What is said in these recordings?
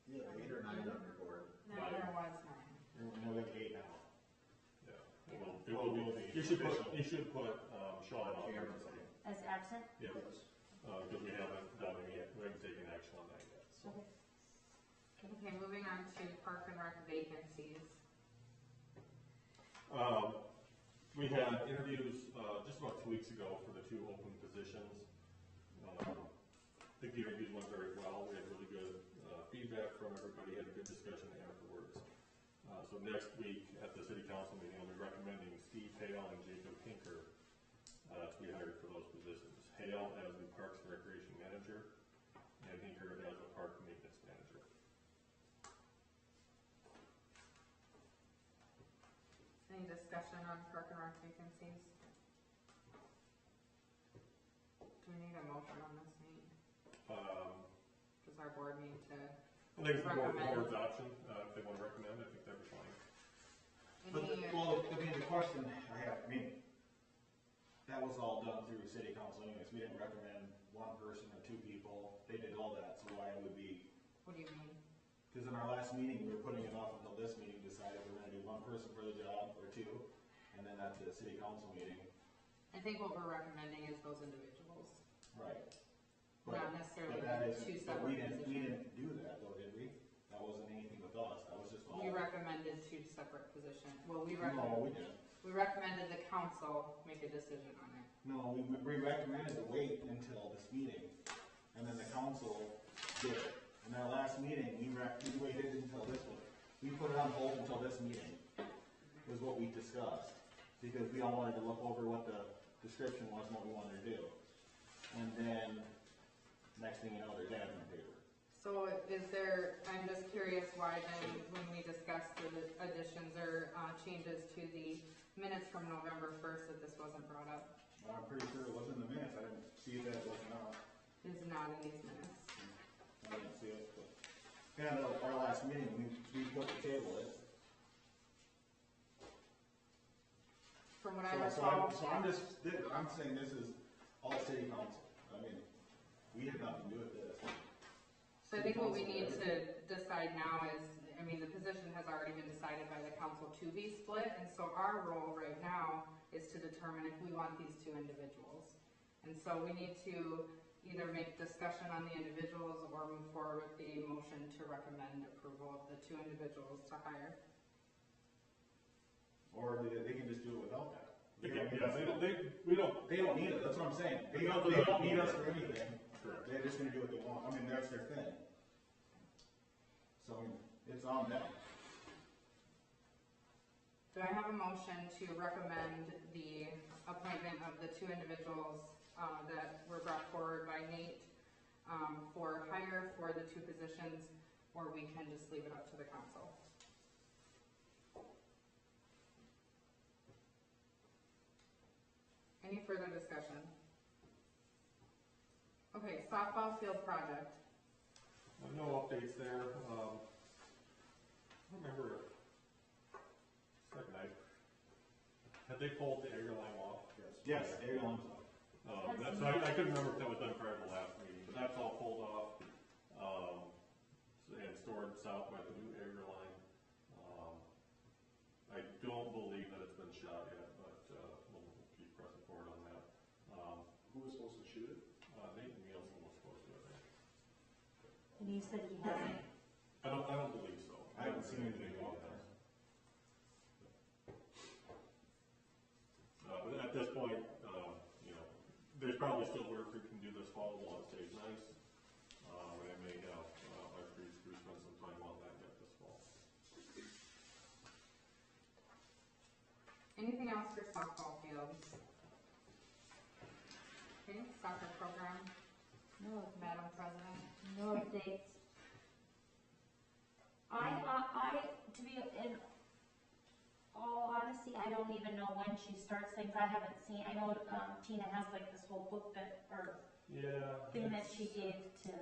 Yeah, 8 or 9 on your board. No, there was 9. And we have 8 now. Yeah, it will be, you should put, Sean on here. As absent? Yeah, because we haven't done any, we haven't taken action on that yet, so. Okay, moving on to Park and Rec vacancies. We had interviews, just about 2 weeks ago for the 2 open positions. I think the interviews went very well. We had really good feedback from everybody, had a good discussion afterwards. So next week at the city council meeting, I'll be recommending Steve Hale and Jacob Hinker to be hired for those positions. Hale as the Parks and Recreation Manager, and Hinker as the Park Maintenance Manager. Any discussion on Park and Rec vacancies? Do we need a motion on this meeting? Does our board need to I think it's the recommend? board's option. If they want to recommend, I think that'd be fine. But, the question I have, that was all done through city council anyways. We didn't recommend 1 person or 2 people. They did all that, so why would we? What do you mean? Because in our last meeting, we were putting it off until this meeting, decided we're gonna do 1 person for the job, or 2, and then at the city council meeting. I think what we're recommending is those individuals. Right. Not necessarily But that is, 2 but separate we positions. didn't do that though, did we? That wasn't anything with us, that was just all. We recommended 2 separate positions. Well, No, we didn't. we recommended the council make a decision on it. No, we recommended to wait until this meeting, and then the council did it. In our last meeting, we waited until this one. We put it on hold until this meeting, was what we discussed, because we all wanted to look over what the description was and what we wanted to do. And then, next thing you know, there's ads in the paper. So is there, I'm just curious why then, when we discussed the additions or changes to the minutes from November 1st, that this wasn't brought up? I'm pretty sure it was in the minutes, I didn't see that it wasn't out. It's not in these minutes. I didn't see it, but. Yeah, no, our last meeting, we put the table it. From what I So recall. I'm saying this is all city council. We had nothing to do with this. So I think what we need to decide now is, the position has already been decided by the council to be split, and so our role right now is to determine if we want these 2 individuals. And so we need to either make discussion on the individuals or move forward with the motion to recommend approval of the 2 individuals to hire. Or they can just do it without that. We don't. They don't need it, that's what I'm saying. They don't need us for anything. Correct. They're just gonna do what they want. That's their thing. So, it's on them. Do I have a motion to recommend the appointment of the 2 individuals that were brought forward by Nate for hire for the 2 positions, or we can just leave it up to the council? Any further discussion? Okay, softball field project. No updates there. I remember, had they pulled the air line off? Yes, everyone's up. I couldn't remember if that was done prior to the last meeting, but that's all pulled off, and stored south by the new air line. I don't believe that it's been shot yet, but we'll keep pressing forward on that. Who was supposed to shoot it? Nathan Nielsen was supposed to, I think. And you said he hasn't? I don't believe so. I haven't seen anything about that. But at this point, there's probably still work we can do this fall while it stays nice. And I may have our street crew spend some time on that yet this fall. Anything else for softball fields? Okay, soccer program. No, Madam President. no updates. To be in all honesty, I don't even know when she starts things. I haven't seen, I know Tina has like this whole book thing that she gave to.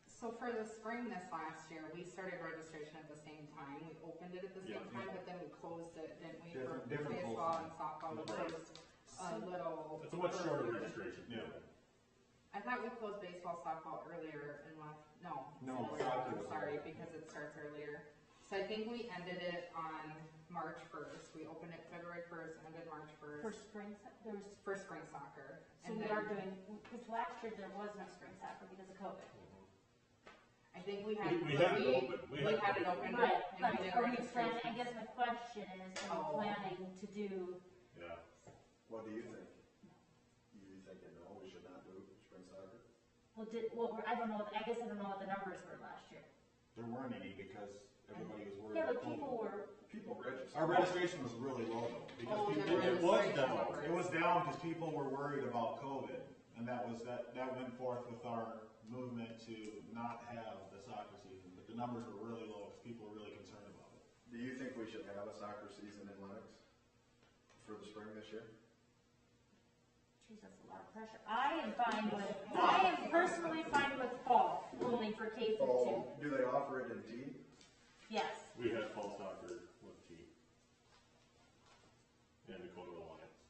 So for the spring this last year, we started registration at the same time. We opened it at the same time, but then we closed it, didn't we? For Different baseball and softball, we Right. closed a little. It's a much shorter earlier. registration. Yeah. I thought we closed baseball, softball earlier and left, no. No, so soccer was sorry, earlier. because it starts earlier. So I think we ended it on March first. We opened it February first, ended March For first spring, there was, for spring soccer. so And we then are doing, because last year there was no spring soccer because of COVID. I think we had, We had it open. we had it open. Right, and but we did are we planning, I registrations. guess my question is, are we Oh. planning to do, Yeah. What do you think? You thinking, no, we should not do spring soccer? I don't know, I guess I don't know what the numbers were last year. There weren't any because everybody was worried Yeah, about but people COVID. were, People register. Our registration was really low though, because Oh, people, the It was registration down. numbers. it was down because people were worried about COVID. And that went forth with our movement to not have the soccer season, but the numbers were really low because people were really concerned about it. Do you think we should have a soccer season in Lennox for the spring this year? geez, that's a lot of pressure. I am personally fine with fall, only for K through two. Oh, do they offer it in T? Yes. We had fall soccer with T. And Dakota Alliance.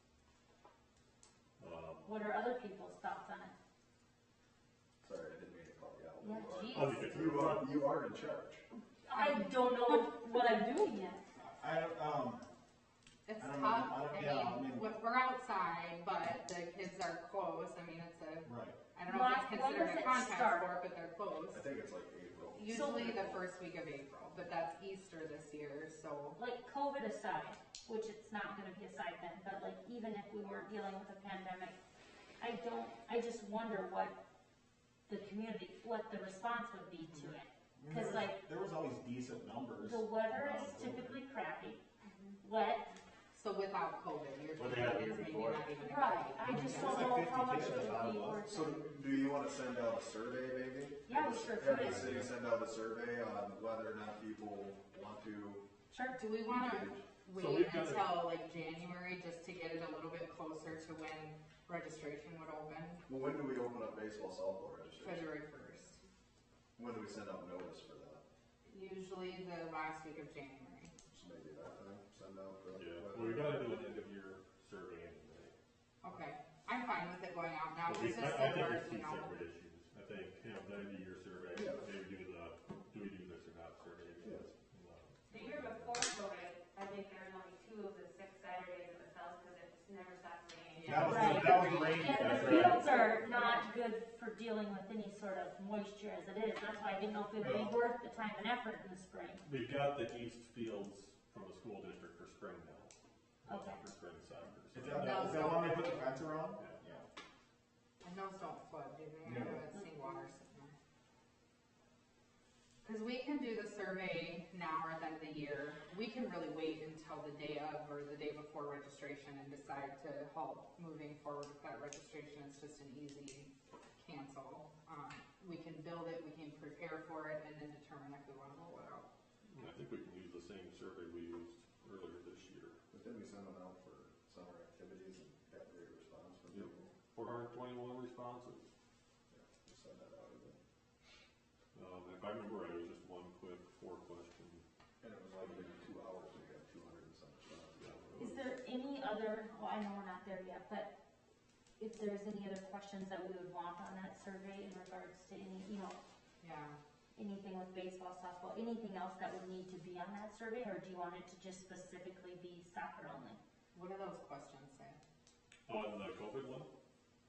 What are other people's thoughts on it? Sorry, I didn't mean to call you out. Yeah, You geez. I'll be good. you are in charge. I don't know what I'm doing yet. It's I don't know. tough, I mean, we're outside, but the kids are close. I mean, it's a, Right. I don't know if it's When considered does a it contact start? sport, but they're close. I think it's like April. Usually the first week of April, but that's Easter this year, so. Like COVID aside, which it's not gonna be aside then, but like even if we weren't dealing with a pandemic, I just wonder what the community, what the response would be to it. Cause like, There was always decent numbers. the weather is around COVID. typically crappy, wet, So without COVID, you're Well, they had it thinking it's maybe before. not even. right, I just It don't was like know 50 how much kids, it I thought would be it was. worth So it. do you want to send out a survey maybe? Yeah, we sure Have the could. city send out a survey on whether or not people want to, Sure. Do we wanna wait we've got it. until like January just to get it a little bit closer to when registration would open? well, when do we open up baseball, softball registration? February first, When do we send out notice for that? usually the last week of January. So maybe that time, send out the. Yeah, well, we gotta do an end of year survey anyway. Okay, I'm fine with it going out now, But it's just I so think hard it's to two know. separate issues. I think, the end of year survey, Yeah. maybe do we do this or not survey, because, The year before COVID, I think there was only 2 of the 6 Saturdays that was held because it just never stopped raining. That was, Right. that was rainy. And the That's right. fields are not good for dealing with any sort of moisture as it is, that's why I didn't know if it would be worth the time and effort in the spring. we've got the east fields from the school district for spring now. Okay. For spring soccer. So Is that one they put the fence around? Yeah. Yeah. And those don't flood, do they? I No. haven't seen water sitting there. Cause we can do the survey now or at the end of the year. We can really wait until the day of or the day before registration and decide to halt moving forward with that registration. It's just an easy cancel. We can build it, we can prepare for it, and then determine if we wanna roll it out. And I think we can use the same survey we used earlier this year. But then we send them out for summer activities and got great response from Yep. people. 421 responses. Yeah, just send that out again. If I remember right, it was just one quick 4-question. And it was like maybe 2 hours, we got 200 and some responses. Is there any other, well, I know we're not there yet, but if there's any other questions that we would want on that survey in regards to any, Yeah. anything with baseball, softball, anything else that would need to be on that survey, or do you want it to just specifically be soccer only? What do those questions say? On the COVID one,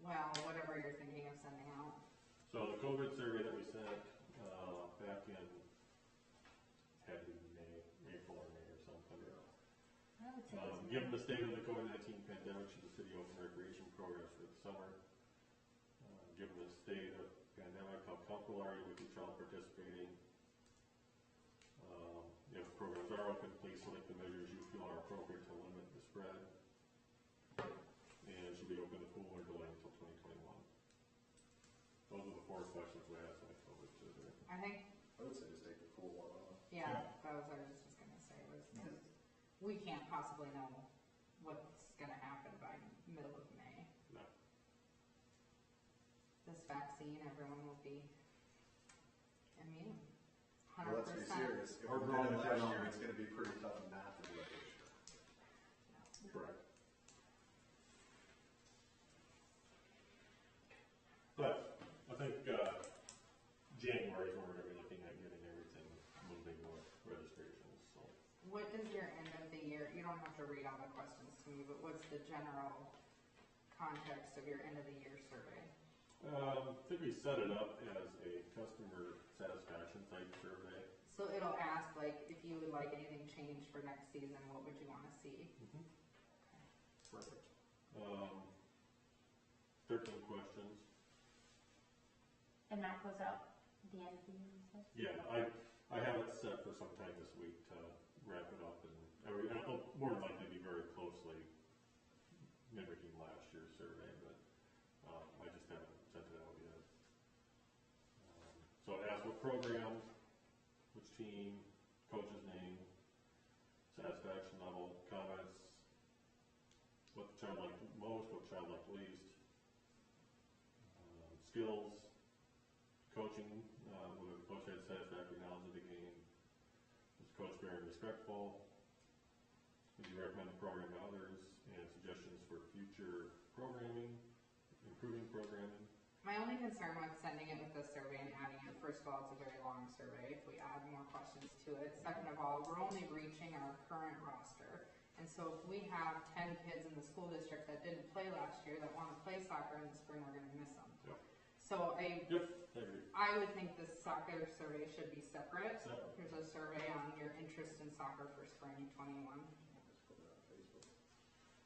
Well, whatever you're thinking of sending out. so the COVID survey that we sent, back in, had to be May, April or May or something. I would say it's Given the state of the COVID-19 pandemic, should the city open recreation programs for the summer? Given the state of pandemic, how comfortable are you with your child participating? If programs are open, please select the measures you feel are appropriate to limit the spread. And should we open the pool or delay until 2021? Those are the 4 questions we asked in the COVID survey. I think, I would say just take the pool one off. yeah, that was what I was just gonna say, was, we can't possibly know what's gonna happen by middle of May. No. This vaccine, everyone will be immune, Well, 100%. let's be serious, if Or we growing did it it last down. year, it's gonna be pretty tough not to do it this year. Correct. But have to read all the questions to me, but what's the general context of your end of the year survey? I think we set it up as a customer satisfaction type survey. So it'll ask, like, if you would like anything changed for next season, what would you wanna see? Perfect. 13 questions. And that goes out the end of the year, you said? Yeah, I have it set for some time this week to wrap it up, and it'll more than likely be very closely mimicking last year's survey, but I just haven't sent it out yet. So it asks what program, which team, coach's name, satisfaction level, comments, what the child liked most, what child liked least, skills, coaching, whether the coach had satisfactory knowledge of the game, was the coach very respectful, would you recommend the program to others, and suggestions for future programming, improving programming. My only concern with sending it with this survey and adding it, first of all, it's a very long survey if we add more questions to it. Second of all, we're only reaching our current roster. And so if we have 10 kids in the school district that didn't play last year that want to play soccer in the spring, we're going to miss them. Yep. So I agree. I would think the soccer survey should be separate. Separate. Here's a survey on your interest in soccer for spring 21.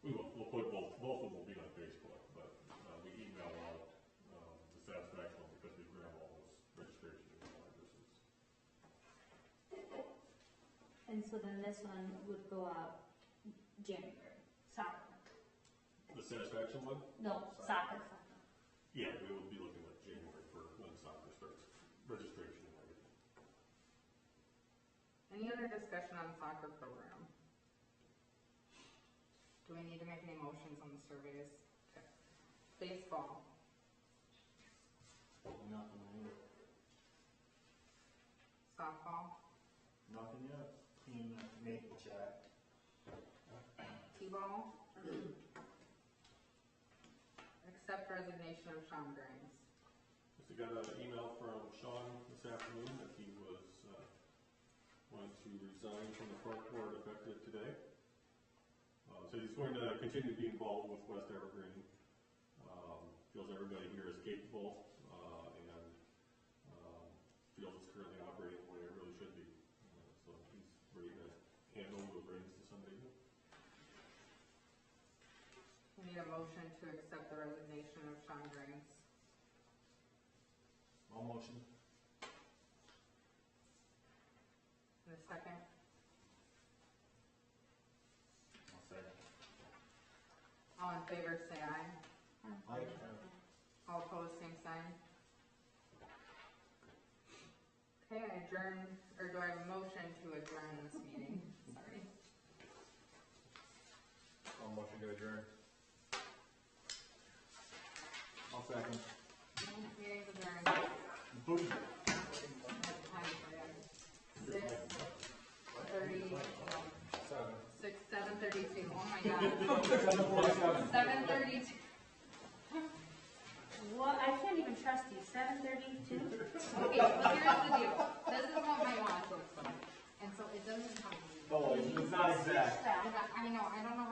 We will. We'll put both of them will be on Facebook, but we email out the satisfaction because we grab all those registration addresses. And so then this one would go out January, soccer. The satisfaction one? No, soccer. Yeah, we will be looking at January for when soccer starts, registration and everything. Any other discussion on soccer program? Do we need to make any motions on the surveys? Okay. Baseball. Nothing new. Softball. Nothing yet. Team made the chat. T-ball. Accept resignation of Sean Grimes. Just got an email from Sean this afternoon that he was going to resign from the park board effective today. So he's going to continue to be involved with West Evergreen. Feels everybody here is capable and feels it's currently operating the way it really should be. So he's ready to hand over the reins to somebody new. We need a motion to accept the resignation of Sean Grimes. All motion. And a second. I'll second. All in favor, say aye. Aye. All opposed, same sign. Okay, I adjourn, or do I have a motion to adjourn this meeting? Sorry. All motion to adjourn. I'll second. Meeting's adjourned. Boom. What time for you? 6:30, 7:32, oh my god. 7:32. Well, I can't even trust you, 7:32? Okay, well here's the deal. This is what my watch looks like. And so it doesn't tell me. No, it's not exact. I know, I don't know